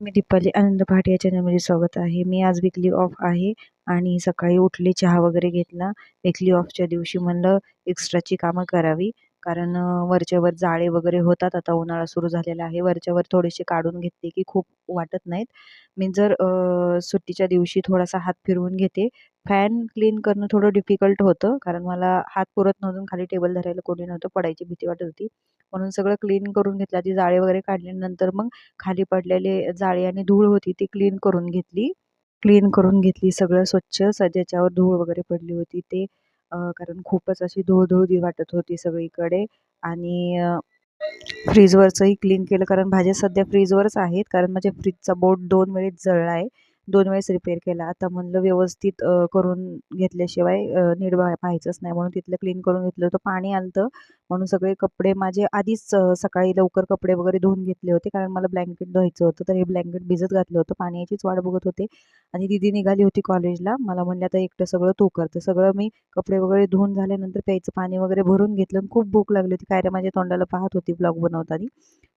मी दीपाली आनंद भाट या चॅनलमध्ये स्वागत आहे. मी आज वीकली ऑफ आहे आणि सकाळी उठले, चहा वगैरे घेतला. वीकली ऑफच्या दिवशी म्हणलं एक्स्ट्राची कामं करावी, कारण वरच्यावर जाळे वगैरे होतात. आता उन्हाळा सुरू झालेला आहे. वरच्यावर थोडेसे काढून घेतले की खूप वाटत नाहीत. मी जर सुट्टीच्या दिवशी थोडासा हात फिरवून घेते. फॅन क्लीन करणं थोडं डिफिकल्ट होतं, कारण मला हात पुरत नव्हतं, खाली टेबल धरायला कोणी नव्हतं, पडायची भीती वाटत होती. म्हणून सगळं क्लीन करून घेतलं. आधी जाळे वगैरे काढल्यानंतर मग खाली पडलेले जाळी आणि धूळ होती ती क्लीन करून घेतली. सगळं स्वच्छ, ज्याच्यावर धूळ वगैरे पडली होती ते, कारण खूपच अशी धूळ-धूळ वाटत होती सगळीकडे. आणि फ्रीजवरचंही क्लीन केलं, कारण भाज्या सध्या फ्रीजवरच आहेत, कारण माझ्या फ्रीजचा बोर्ड 2 वेळेस जळला आहे. 2 वेळेस रिपेअर केला. आता म्हणलं व्यवस्थित करून घेतल्याशिवाय नीट पाहायचंच नाही, म्हणून तिथलं क्लीन करून घेतलं होतं. पाणी आलं म्हणून सगळे कपडे माझे आधीच सकाळी लवकर कपडे वगैरे धुवून घेतले होते, कारण मला ब्लँकेट धुवायचं होतं. तर हे ब्लँकेट भिजत घातलं होतं. पाणी याचीच वाट बघत होते आणि दीदी निघाली होती कॉलेजला. मला म्हणले आता एकटं सगळं तू कर. तर सगळं मी कपडे वगैरे धुवून झाल्यानंतर प्यायचं पाणी वगैरे भरून घेतलं आणि खूप भूक लागली होती. काय रे माझ्या तोंडाला पाहत होती ब्लॉग बनवताना.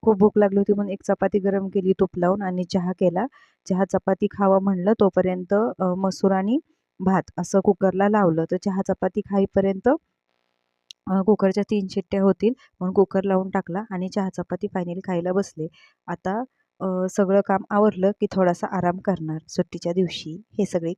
खूप भूक लागली होती म्हणून एक चपाती गरम केली तूप लावून आणि चहा केला. चहा चपाती खावा म्हणलं, तोपर्यंत मसूर आणि भात असं कुकरला लावलं. तर चहा चपाती खाईपर्यंत कुकरच्या 3 शिट्ट्या होतील म्हणून कुकर लावून टाकला आणि चहा चपाती फायनली खायला बसले. आता सगळं काम आवरलं की थोडासा आराम करणार सुट्टीच्या दिवशी. हे सगळे